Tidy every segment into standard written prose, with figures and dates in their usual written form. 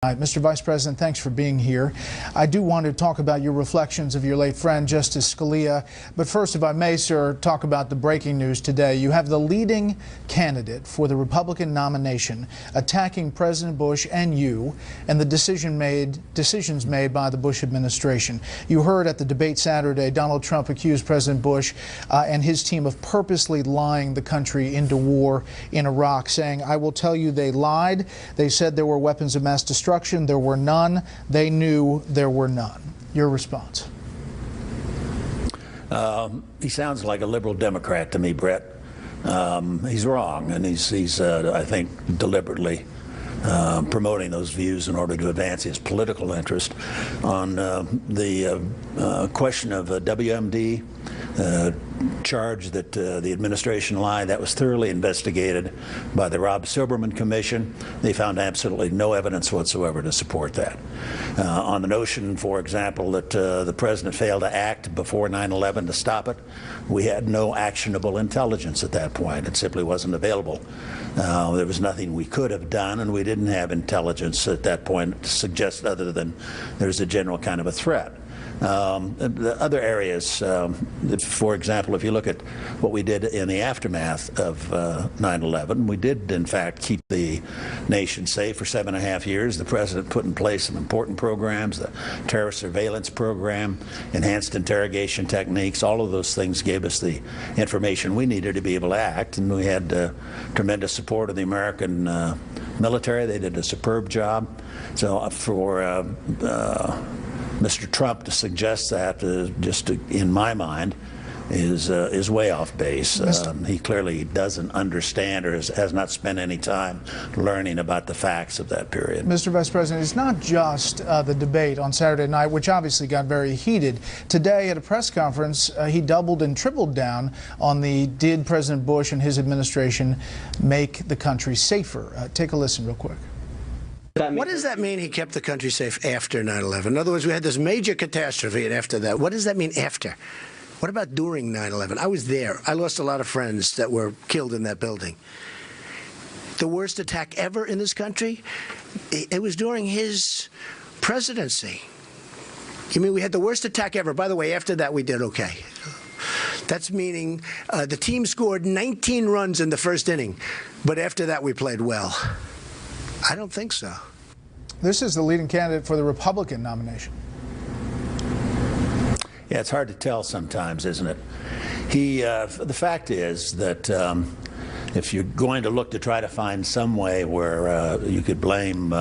Mr. Vice President, thanks for being here. I do want to talk about your reflections of your late friend, Justice Scalia. But first, if I may, sir, talk about the breaking news today. You have the leading candidate for the Republican nomination attacking President Bush and you and the decisions made by the Bush administration. You heard at the debate Saturday, Donald Trump accused President Bush and his team of purposely lying the country into war in Iraq, saying, "I will tell you they lied. They said there were weapons of mass destruction. There were none. They knew there were none." Your response? He sounds like a liberal Democrat to me, Brett. He's wrong, and he's I think, deliberately promoting those views in order to advance his political interest. On the question of WMD, charge that the administration lied, that was thoroughly investigated by the Rob Silberman Commission. They found absolutely no evidence whatsoever to support that. On the notion, for example, that the president failed to act before 9/11 to stop it, we had no actionable intelligence at that point. It simply wasn't available. There was nothing we could have done, and we didn't have intelligence at that point to suggest other than there's a general kind of a threat. The other areas, for example, if you look at what we did in the aftermath of 9/11, we did, in fact, keep the nation safe for 7.5 years. The president put in place some important programs, the terror surveillance program, enhanced interrogation techniques. All of those things gave us the information we needed to be able to act, and we had tremendous support of the American military. They did a superb job. So for Mr. Trump to suggest that, in my mind, is way off base. He clearly doesn't understand or has not spent any time learning about the facts of that period. Mr. Vice President, it's not just the debate on Saturday night, which obviously got very heated. Today at a press conference, he doubled and tripled down on the did President Bush and his administration make the country safer. Take a listen real quick. What does that mean, he kept the country safe after 9/11? In other words, we had this major catastrophe, and after that, what does that mean after? What about during 9/11? I was there. I lost a lot of friends that were killed in that building. The worst attack ever in this country? It was during his presidency. You mean we had the worst attack ever? By the way, after that, we did okay. That's meaning the team scored 19 runs in the first inning, but after that, we played well. I don't think so. This is the leading candidate for the Republican nomination. Yeah, it's hard to tell sometimes, isn't it? The fact is that if you're going to look to try to find some way where you could blame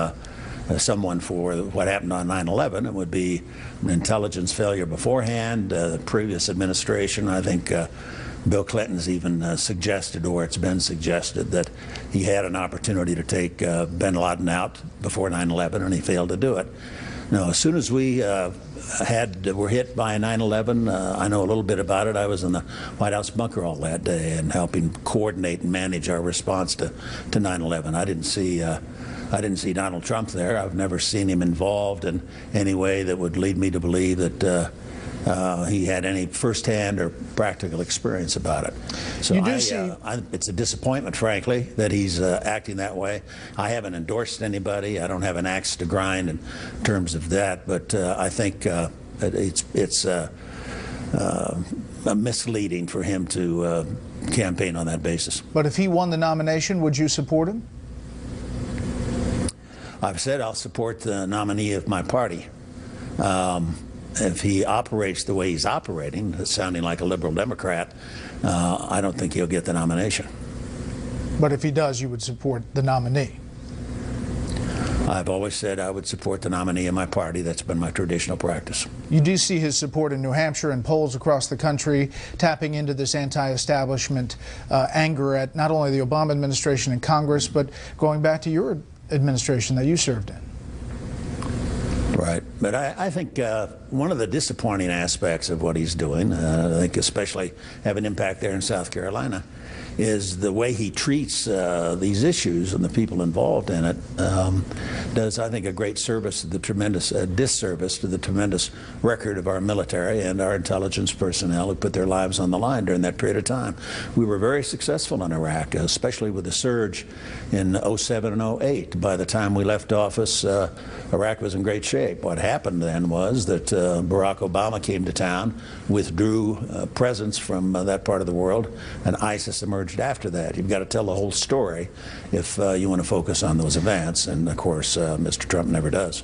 someone for what happened on 9/11, it would be an intelligence failure beforehand. The previous administration, I think, Bill Clinton's even suggested, or it's been suggested, that he had an opportunity to take bin Laden out before 9/11, and he failed to do it. Now, as soon as we were hit by 9/11, I know a little bit about it. I was in the White House bunker all that day and helping coordinate and manage our response to 9/11. I didn't see Donald Trump there. I've never seen him involved in any way that would lead me to believe that he had any firsthand or practical experience about it. So it's a disappointment, frankly, that he's acting that way. I haven't endorsed anybody. I don't have an axe to grind in terms of that, but I think it's misleading for him to campaign on that basis. But if he won the nomination, would you support him? I've said I'll support the nominee of my party. If he operates the way he's operating, sounding like a liberal Democrat, I don't think he'll get the nomination. But if he does, you would support the nominee? I've always said I would support the nominee of my party. That's been my traditional practice. You do see his support in New Hampshire and polls across the country, tapping into this anti-establishment anger at not only the Obama administration and Congress, but going back to your administration that you served in. Right. But I think one of the disappointing aspects of what he's doing, I think especially have an impact there in South Carolina, is the way he treats these issues and the people involved in it does, I think, a great service to the tremendous disservice to the tremendous record of our military and our intelligence personnel who put their lives on the line during that period of time. We were very successful in Iraq, especially with the surge in 07 and 08. By the time we left office, Iraq was in great shape. What happened then was that Barack Obama came to town, withdrew presence from that part of the world, and ISIS emerged after that. You've got to tell the whole story if you want to focus on those events, and of course Mr. Trump never does.